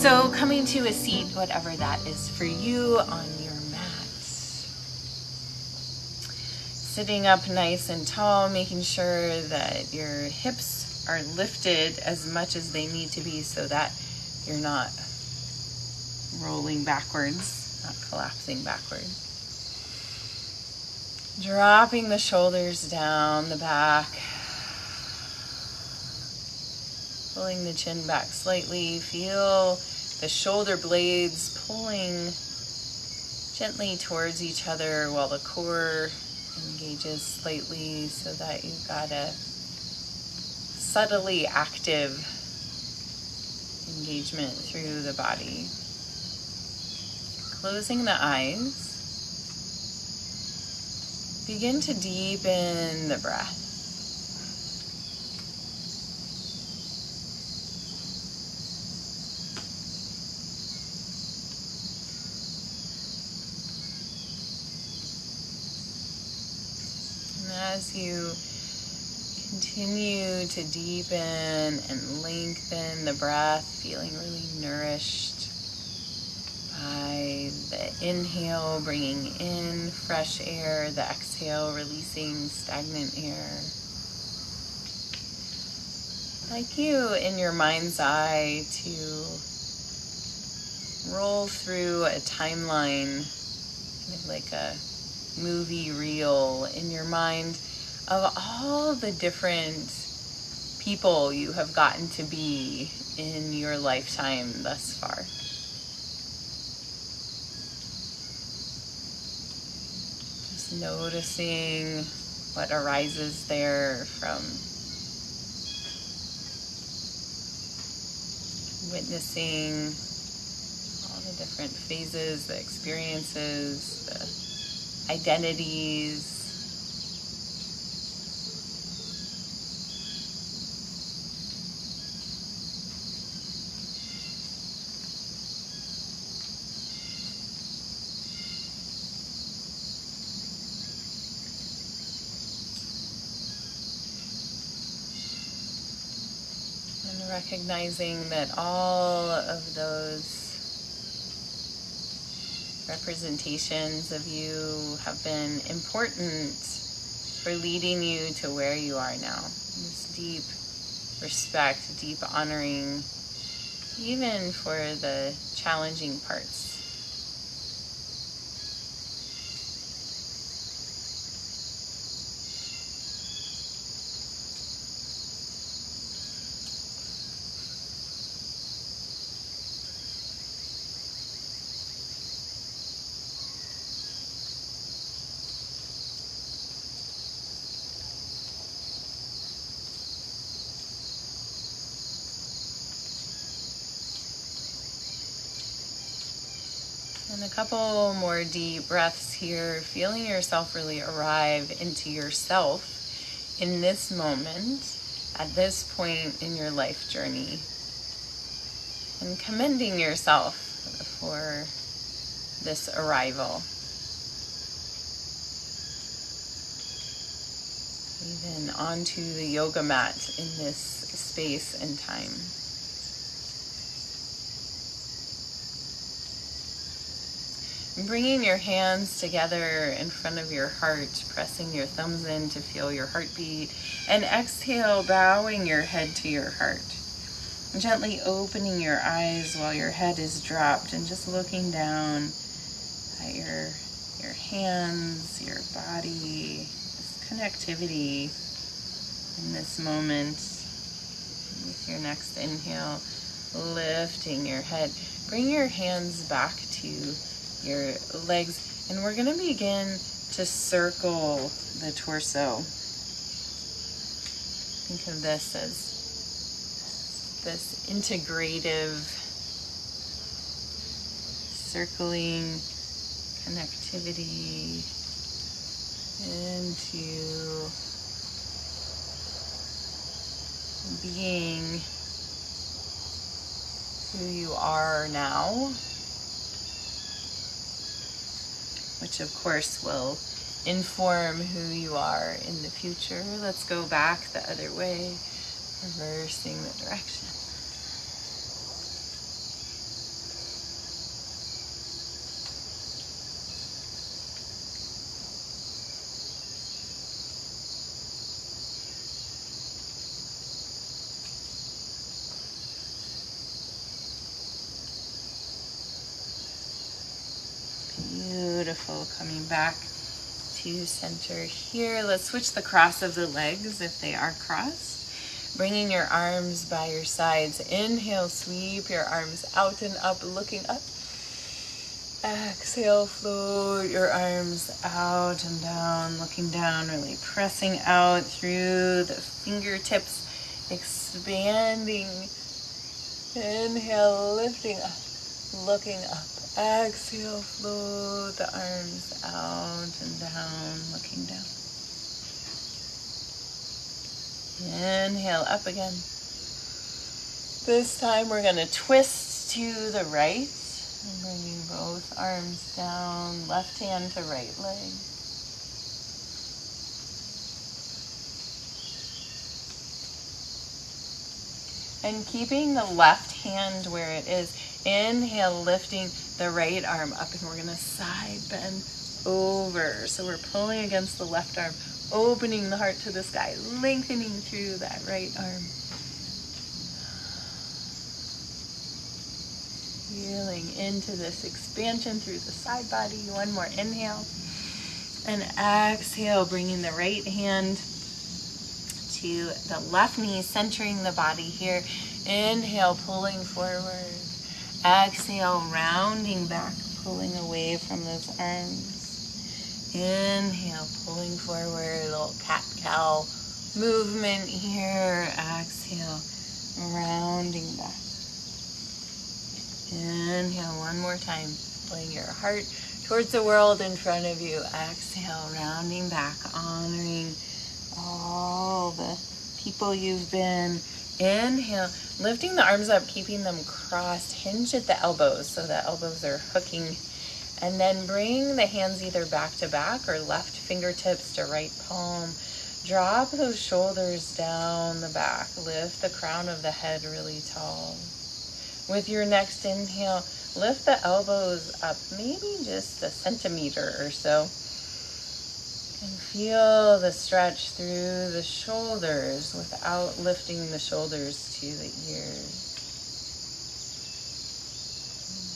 So coming to a seat, whatever that is for you, on your mat. Sitting up nice and tall, making sure that your hips are lifted as much as they need to be so that you're not rolling backwards, not collapsing backwards. Dropping the shoulders down the back. Pulling the chin back slightly. Feel the shoulder blades pulling gently towards each other while the core engages slightly so that you've got a subtly active engagement through the body. Closing the eyes. Begin to deepen the breath. As you continue to deepen and lengthen the breath, feeling really nourished by the inhale, bringing in fresh air, the exhale, releasing stagnant air. I'd like you in your mind's eye to roll through a timeline, kind of like a movie reel in your mind of all the different people you have gotten to be in your lifetime thus far. Just noticing what arises there from witnessing all the different phases, the experiences, the identities. And recognizing that all of those representations of you have been important for leading you to where you are now. This deep respect, deep honoring, even for the challenging parts. And a couple more deep breaths here, feeling yourself really arrive into yourself in this moment, at this point in your life journey. And commending yourself for this arrival. Even onto the yoga mat in this space and time. Bringing your hands together in front of your heart, pressing your thumbs in to feel your heartbeat, and exhale, bowing your head to your heart. Gently opening your eyes while your head is dropped and just looking down at your hands, your body, this connectivity in this moment. With your next inhale, lifting your head. Bring your hands back to your legs, and we're going to begin to circle the torso. Think of this as this integrative circling connectivity into being who you are now, which of course will inform who you are in the future. Let's go back the other way, reversing the direction. Beautiful. Coming back to center here. Let's switch the cross of the legs if they are crossed. Bringing your arms by your sides. Inhale, sweep your arms out and up, looking up. Exhale, float your arms out and down, looking down, really pressing out through the fingertips, expanding. Inhale, lifting up, looking up. Exhale, float the arms out and down, looking down. Inhale, up again. This time we're going to twist to the right. And bringing both arms down, left hand to right leg. And keeping the left hand where it is. Inhale, lifting the right arm up, and we're going to side bend over. So we're pulling against the left arm, opening the heart to the sky, lengthening through that right arm. Feeling into this expansion through the side body. One more inhale. And exhale, bringing the right hand to the left knee, centering the body here. Inhale, pulling forward. Exhale, rounding back, pulling away from those arms. Inhale, pulling forward, a little cat-cow movement here. Exhale, rounding back. Inhale, one more time, pulling your heart towards the world in front of you. Exhale, rounding back, honoring all the people you've been. Inhale, lifting the arms up, keeping them crossed, hinge at the elbows so the elbows are hooking. And then bring the hands either back to back or left fingertips to right palm. Drop those shoulders down the back. Lift the crown of the head really tall. With your next inhale, lift the elbows up, maybe just a centimeter or so. And feel the stretch through the shoulders without lifting the shoulders to the ears.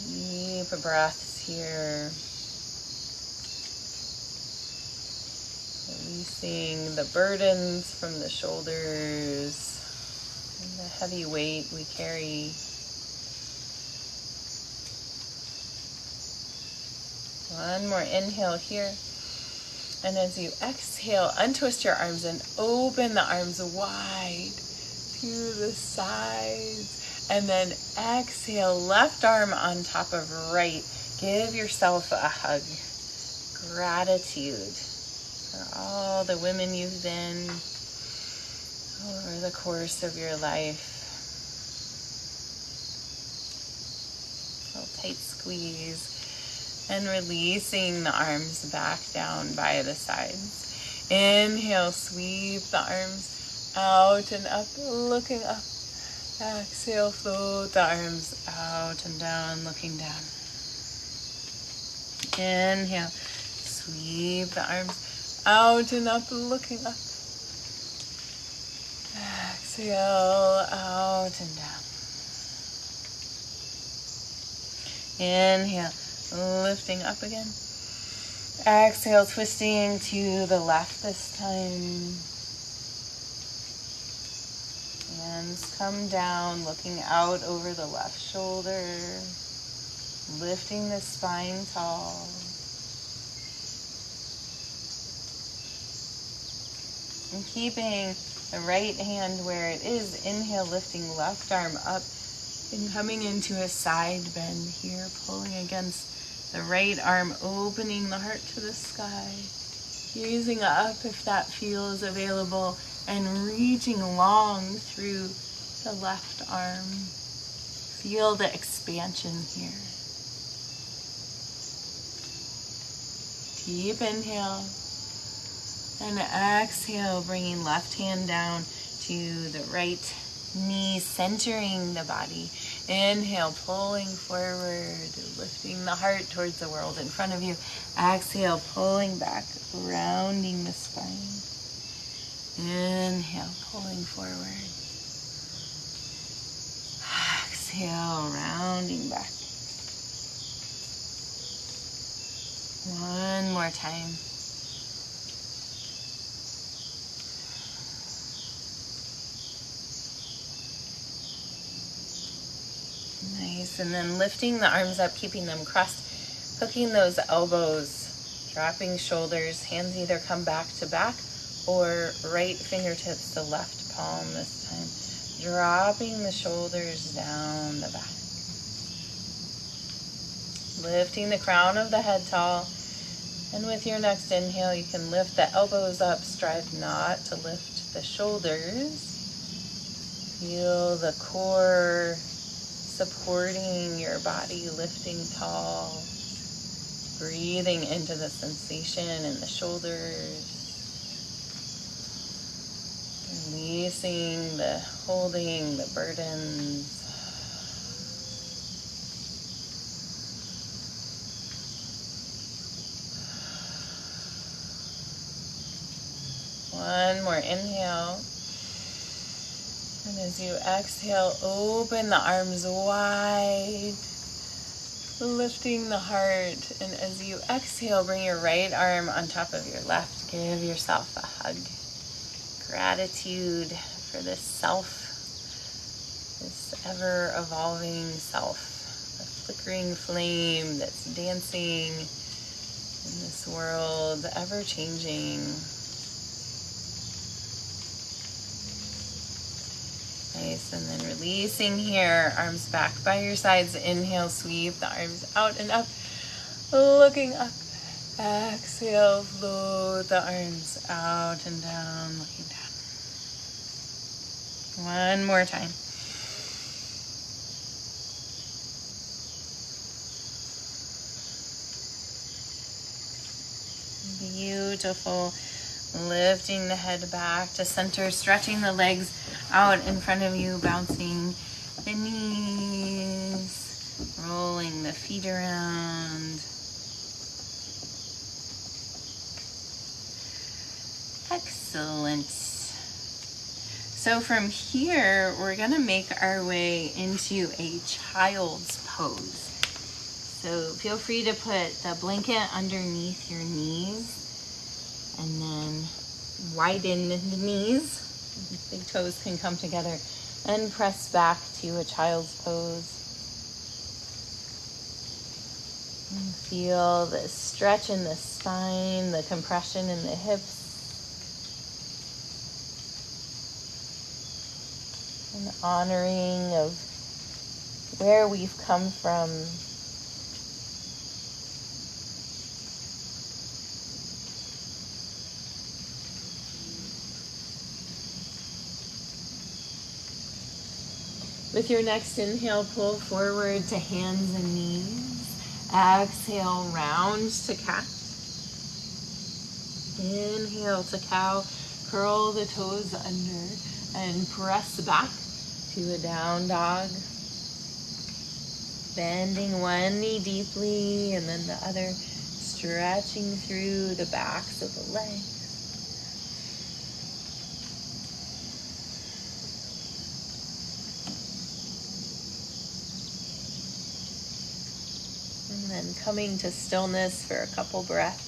Deep breaths here. Releasing the burdens from the shoulders and the heavy weight we carry. One more inhale here. And as you exhale, untwist your arms and open the arms wide to the sides. And then exhale, left arm on top of right. Give yourself a hug. Gratitude for all the women you've been over the course of your life. A little tight squeeze. And releasing the arms back down by the sides. Inhale, sweep the arms out and up, looking up. Exhale, float the arms out and down, looking down. Inhale, sweep the arms out and up, looking up. Exhale, out and down. Inhale. Lifting up again. Exhale, twisting to the left this time. Hands come down, looking out over the left shoulder. Lifting the spine tall. And keeping the right hand where it is. Inhale, lifting left arm up. And coming into a side bend here, pulling against the right arm, opening the heart to the sky, gazing up if that feels available, and reaching long through the left arm. Feel the expansion here. Deep inhale, and exhale, bringing left hand down to the right knee, centering the body. Inhale, pulling forward, lifting the heart towards the world in front of you. Exhale, pulling back, rounding the spine. Inhale, pulling forward. Exhale, rounding back. One more time. Nice, and then lifting the arms up, keeping them crossed, hooking those elbows, dropping shoulders, hands either come back to back or right fingertips to left palm this time. Dropping the shoulders down the back. Lifting the crown of the head tall. And with your next inhale, you can lift the elbows up, strive not to lift the shoulders. Feel the core supporting your body, lifting tall. Breathing into the sensation in the shoulders. Releasing the holding, the burdens. One more inhale. And as you exhale, open the arms wide, lifting the heart. And as you exhale, bring your right arm on top of your left. Give yourself a hug. Gratitude for this self, this ever-evolving self, a flickering flame that's dancing in this world, ever-changing. Nice, and then releasing here, arms back by your sides. Inhale, sweep the arms out and up, looking up. Exhale, float the arms out and down, looking down. One more time. Beautiful. Lifting the head back to center, stretching the legs out in front of you, bouncing the knees, rolling the feet around. Excellent. So from here, we're going to make our way into a child's pose. So feel free to put the blanket underneath your knees and then widen the knees. Big toes can come together and press back to a child's pose. And feel the stretch in the spine, the compression in the hips. An honoring of where we've come from. With your next inhale, pull forward to hands and knees. Exhale, round to cat. Inhale to cow. Curl the toes under and press back to a down dog. Bending one knee deeply and then the other, stretching through the backs of the legs. And then coming to stillness for a couple breaths.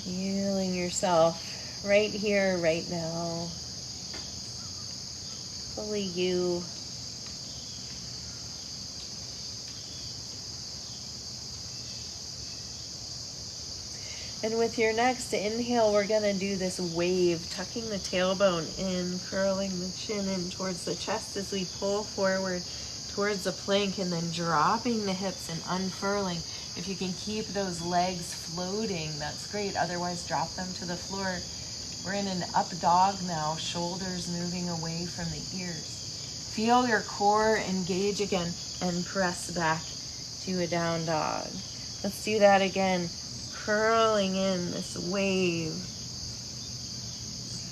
Feeling yourself right here, right now. Fully you. And with your next inhale, we're going to do this wave, tucking the tailbone in, curling the chin in towards the chest as we pull forward towards the plank, and then dropping the hips and unfurling. If you can keep those legs floating, that's great. Otherwise, drop them to the floor. We're in an up dog now, shoulders moving away from the ears. Feel your core engage again and press back to a down dog. Let's do that again. Curling in this wave.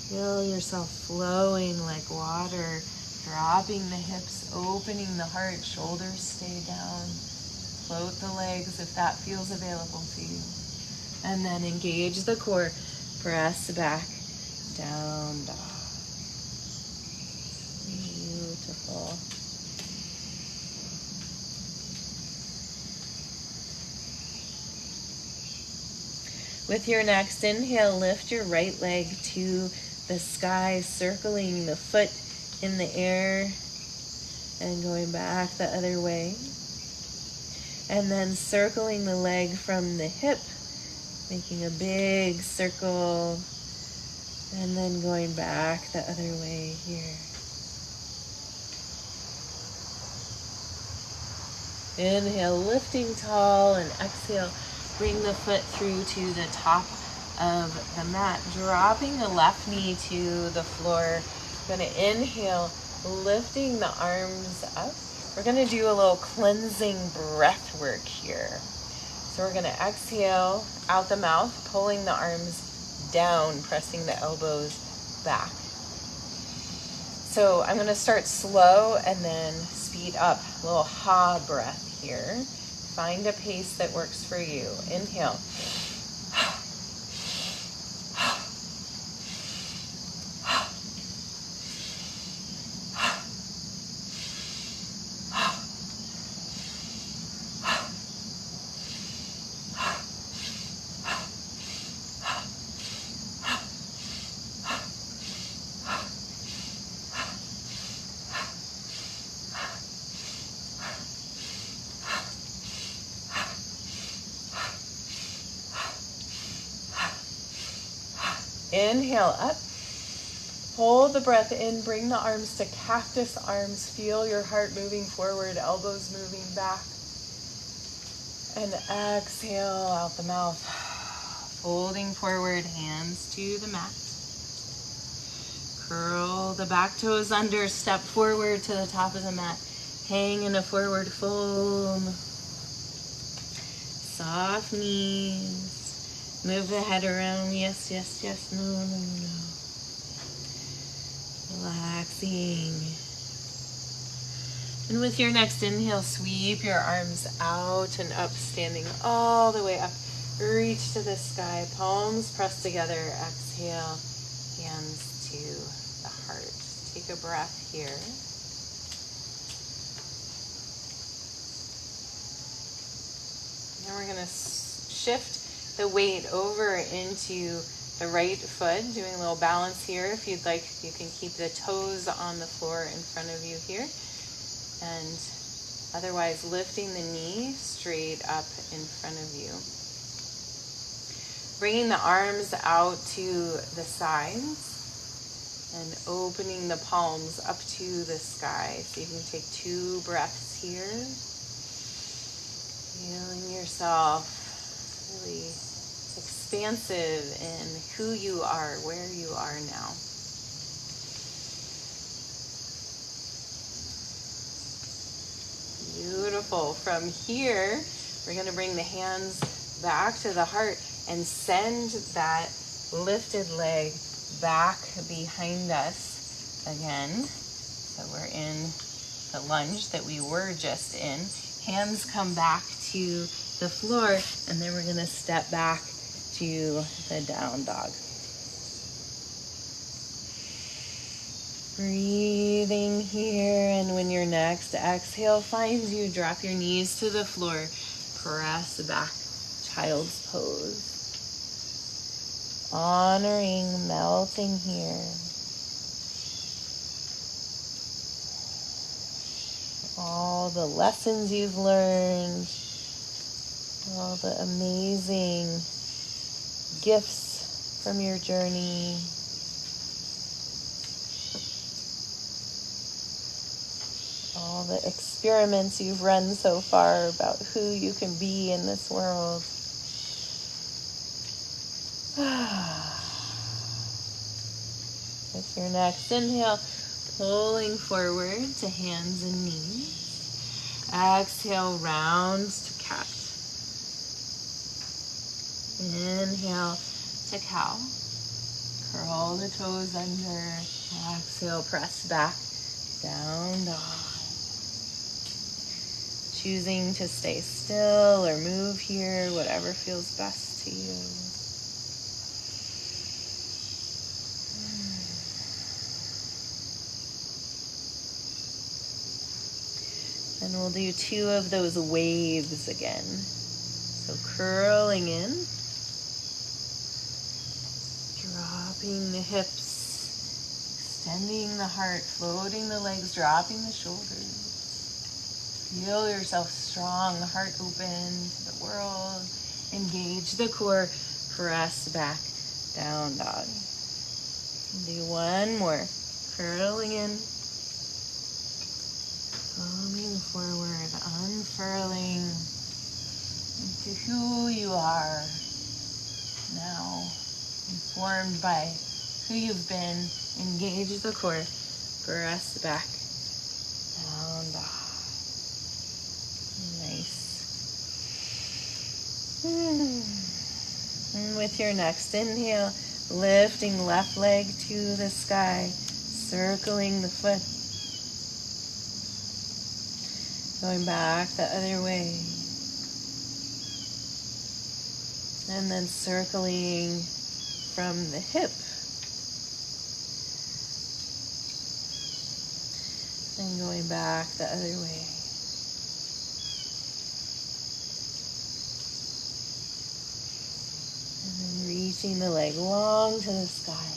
Feel yourself flowing like water, dropping the hips, opening the heart, shoulders stay down. Float the legs if that feels available to you. And then engage the core, press back, down dog. Beautiful. With your next inhale, lift your right leg to the sky, circling the foot in the air and going back the other way. And then circling the leg from the hip, making a big circle, and then going back the other way here. Inhale, lifting tall, and exhale, bring the foot through to the top of the mat, dropping the left knee to the floor. We're going to inhale, lifting the arms up. We're going to do a little cleansing breath work here. So we're going to exhale out the mouth, pulling the arms down, pressing the elbows back. So I'm going to start slow and then speed up. A little ha breath here. Find a pace that works for you. Inhale. Inhale up, hold the breath in, bring the arms to cactus arms, feel your heart moving forward, elbows moving back, and exhale out the mouth, folding forward, hands to the mat, curl the back toes under, step forward to the top of the mat, hang in a forward fold, soft knees. Move the head around. Yes, yes, yes. No, no, no. Relaxing. And with your next inhale, sweep your arms out and up, standing all the way up. Reach to the sky. Palms pressed together. Exhale. Hands to the heart. Take a breath here. Now we're going to shift the weight over into the right foot, doing a little balance here. If you'd like, you can keep the toes on the floor in front of you here. And otherwise, lifting the knee straight up in front of you. Bringing the arms out to the sides and opening the palms up to the sky. So you can take 2 breaths here. Feeling yourself really expansive in who you are, where you are now. Beautiful. From here, we're going to bring the hands back to the heart and send that lifted leg back behind us again. So we're in the lunge that we were just in. Hands come back to the floor, and then we're going to step back to the down dog. Breathing here, and when your next exhale finds you, drop your knees to the floor, press back, child's pose. Honoring, melting here. All the lessons you've learned, all the amazing gifts from your journey. All the experiments you've run so far about who you can be in this world. With your next inhale, pulling forward to hands and knees. Exhale, round to cat. Inhale to cow. Curl the toes under. Exhale, press back. Down dog. Choosing to stay still or move here, whatever feels best to you. And we'll do 2 of those waves again. So curling in Dropping the hips, extending the heart, floating the legs, dropping the shoulders. Feel yourself strong, heart open to the world. Engage the core, press back, down dog. Do one more. Curling in, coming forward, unfurling into who you are now, informed by who you've been. Engage the core, press back, down dog. Nice. And with your next inhale, lifting left leg to the sky, circling the foot, going back the other way, and then circling from the hip, and going back the other way. Reaching the leg long to the sky.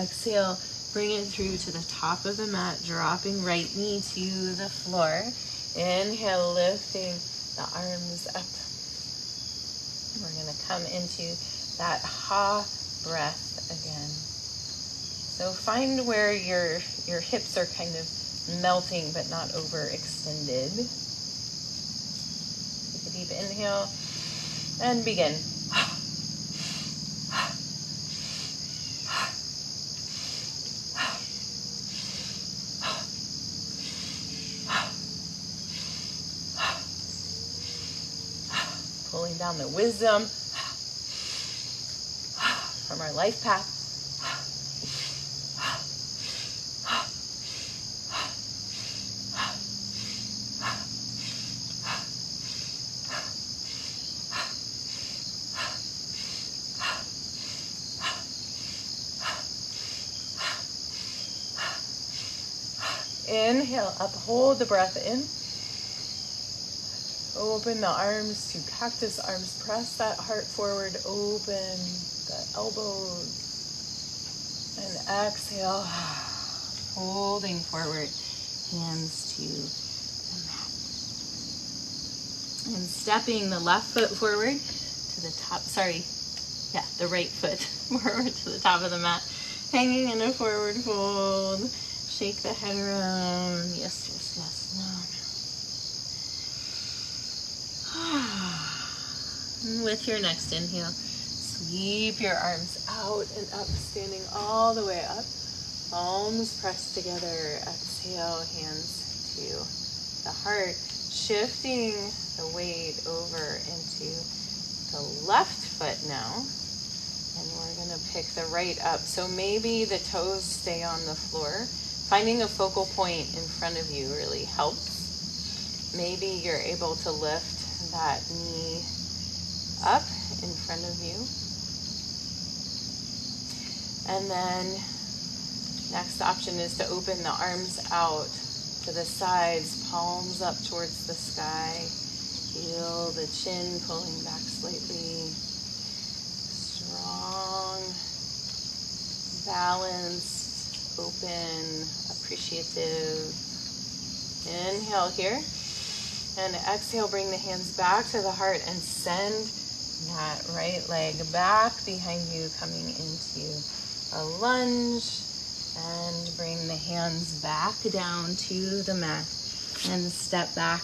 Exhale, bring it through to the top of the mat, dropping right knee to the floor. Inhale, lifting the arms up. We're going to come into that ha breath again. So find where your hips are kind of melting but not overextended. Take a deep inhale and begin. Pulling down the wisdom from our life path. Inhale, up, hold the breath in. Open the arms to cactus arms. Press that heart forward. Open the elbows. And exhale. Holding forward. Hands to the mat. And stepping the left foot forward to the top. The right foot forward to the top of the mat. Hanging in a forward fold. Shake the head around. Yes, yes, yes. And with your next inhale, sweep your arms out and up, standing all the way up. Palms pressed together. Exhale, hands to the heart. Shifting the weight over into the left foot now. And we're going to pick the right up. So maybe the toes stay on the floor. Finding a focal point in front of you really helps. Maybe you're able to lift that knee up in front of you. And then next option is to open the arms out to the sides, palms up towards the sky. Feel the chin pulling back slightly. Strong, balanced, open, appreciative. Inhale here. And exhale, bring the hands back to the heart and send that right leg back behind you, coming into a lunge. And bring the hands back down to the mat and step back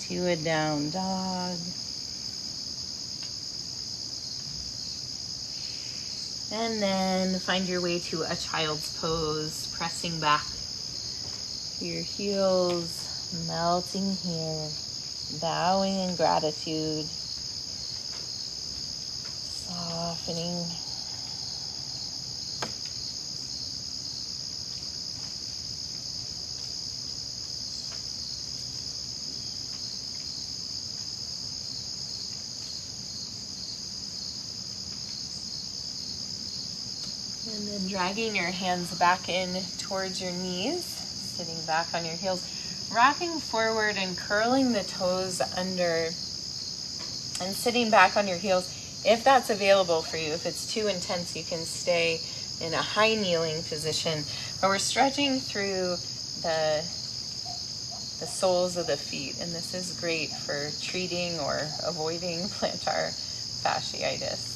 to a down dog. And then find your way to a child's pose, pressing back to your heels. Melting here, bowing in gratitude, softening. And then dragging your hands back in towards your knees, sitting back on your heels. Rocking forward and curling the toes under and sitting back on your heels, If that's available for you, if it's too intense, you can stay in a high kneeling position where we're stretching through the soles of the feet. And this is great for treating or avoiding plantar fasciitis.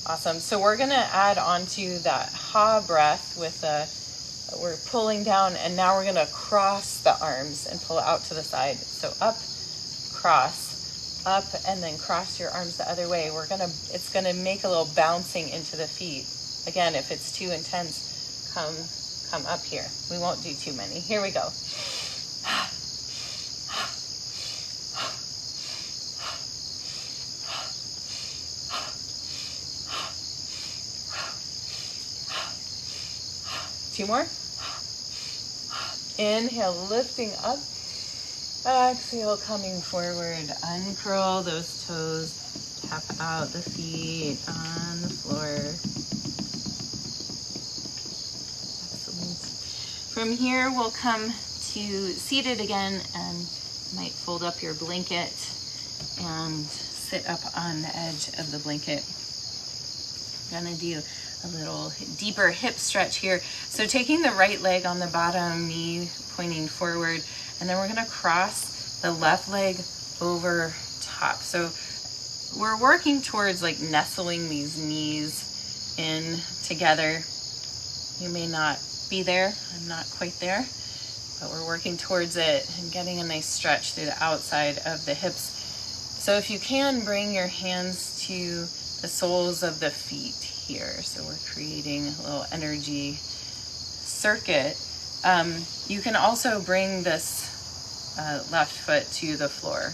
Awesome. So we're going to add on to that ha breath with we're pulling down, and now we're going to cross the arms and pull out to the side. So up, cross, up, and then cross your arms the other way. It's going to make a little bouncing into the feet. Again, if it's too intense, come up here. We won't do too many. Here we go. 2 more. Inhale, lifting up. Exhale, coming forward. Uncurl those toes. Tap out the feet on the floor. Excellent. From here, we'll come to seated again, and you might fold up your blanket and sit up on the edge of the blanket. I'm gonna do a little deeper hip stretch here. So taking the right leg on the bottom, knee pointing forward, and then we're gonna cross the left leg over top. So we're working towards like nestling these knees in together. You may not be there, I'm not quite there, but we're working towards it and getting a nice stretch through the outside of the hips. So if you can, bring your hands to the soles of the feet here. So we're creating a little energy circuit. You can also bring this left foot to the floor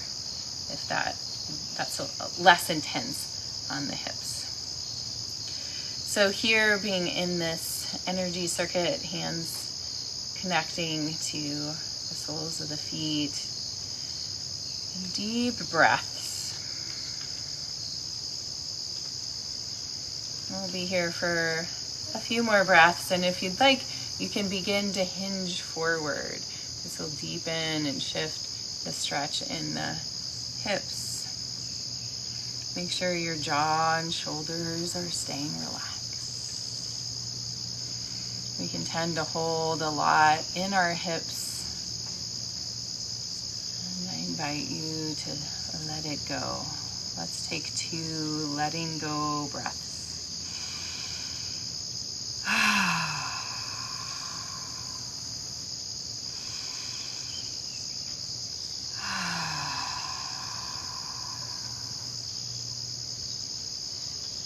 if that's less intense on the hips. So here, being in this energy circuit, hands connecting to the soles of the feet, and deep breaths. We'll be here for a few more breaths, and if you'd like, you can begin to hinge forward. This will deepen and shift the stretch in the hips. Make sure your jaw and shoulders are staying relaxed. We can tend to hold a lot in our hips, and I invite you to let it go. Let's take 2 letting go breaths.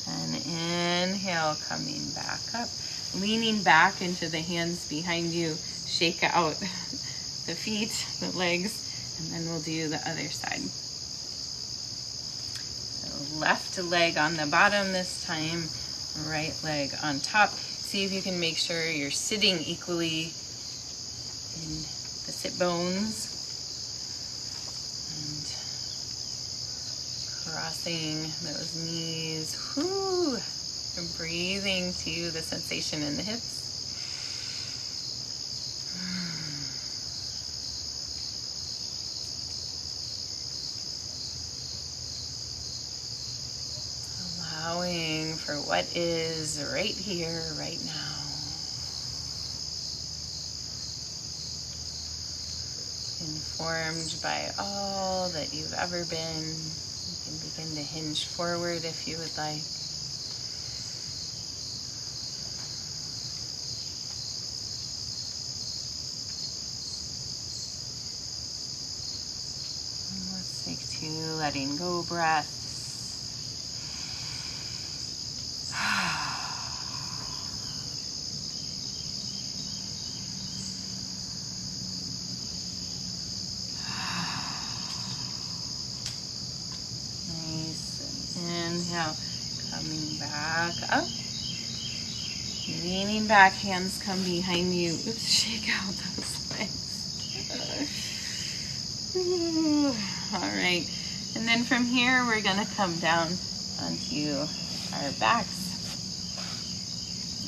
And inhale, coming back up, leaning back into the hands behind you. Shake out the feet, the legs, and then we'll do the other side. So left leg on the bottom this time, right leg on top. See if you can make sure you're sitting equally in the sit bones. And crossing those knees. Whoo! And breathing to the sensation in the hips. Allowing for what is right here, right now. Informed by all that you've ever been. You can begin to hinge forward if you would like. And let's take 2 letting go breaths. Inhale, coming back up. Leaning back, hands come behind you. Oops, shake out those legs. All right. And then from here, we're going to come down onto our backs.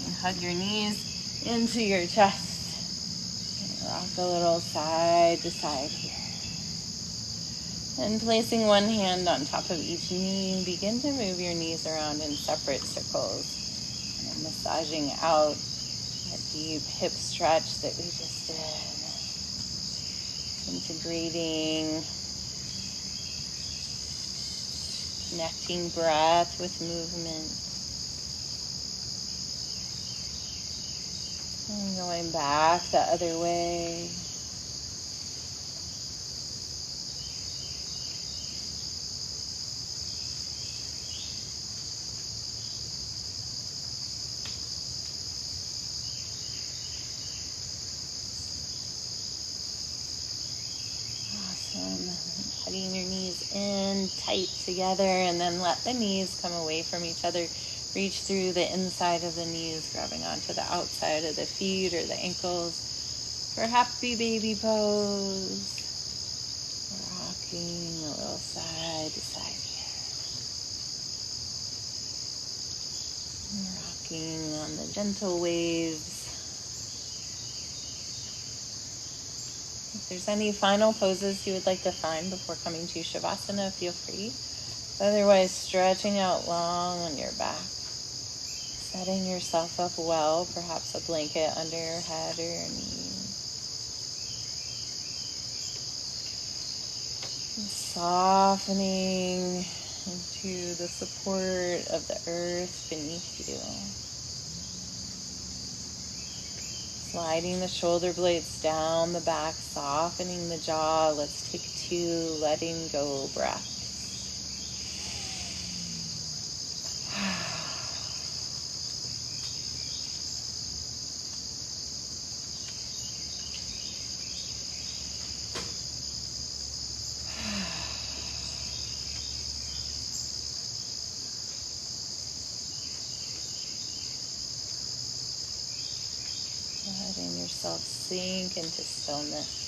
And hug your knees into your chest. And rock a little side to side here. And placing one hand on top of each knee, begin to move your knees around in separate circles. And massaging out that deep hip stretch that we just did. Integrating, connecting breath with movement. And going back the other way. Hugging your knees in tight together, and then let the knees come away from each other. Reach through the inside of the knees, grabbing onto the outside of the feet or the ankles for happy baby pose. Rocking a little side to side here. Rocking on the gentle waves. If there's any final poses you would like to find before coming to Shavasana, feel free. Otherwise, stretching out long on your back. Setting yourself up well, perhaps a blanket under your head or your knees. And softening into the support of the earth beneath you. Sliding the shoulder blades down the back, softening the jaw. Let's take 2 letting go breaths. Letting yourself sink into stillness.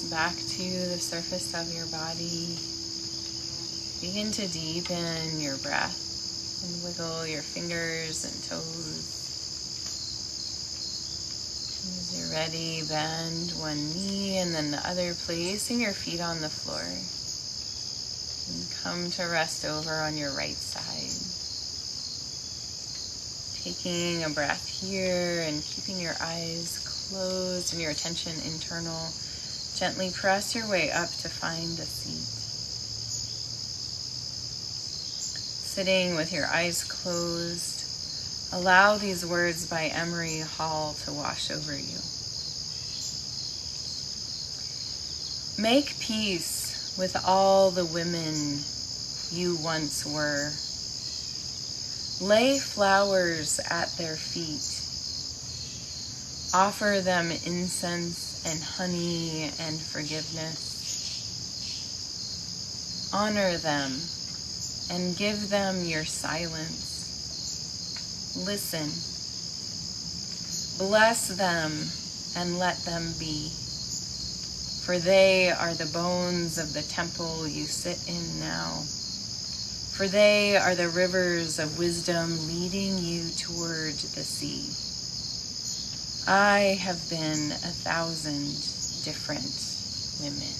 Back to the surface of your body. Begin to deepen your breath and wiggle your fingers and toes. As you're ready, bend one knee and then the other, placing your feet on the floor. And come to rest over on your right side. Taking a breath here and keeping your eyes closed and your attention internal. Gently press your way up to find a seat. Sitting with your eyes closed, allow these words by Emery Hall to wash over you. Make peace with all the women you once were. Lay flowers at their feet. Offer them incense and honey and forgiveness. Honor them and give them your silence. Listen Bless them and let them be, for they are the bones of the temple you sit in now. For they are the rivers of wisdom leading you toward the sea. I have been 1,000 different women.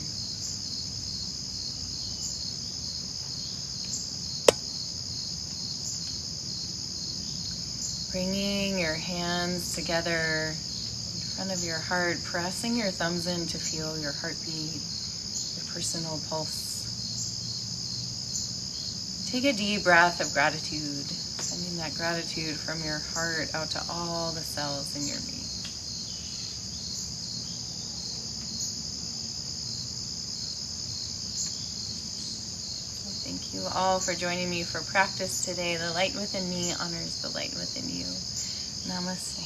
Bringing your hands together in front of your heart, pressing your thumbs in to feel your heartbeat, your personal pulse. Take a deep breath of gratitude, sending that gratitude from your heart out to all the cells in your being. Thank you all for joining me for practice today. The light within me honors the light within you. Namaste.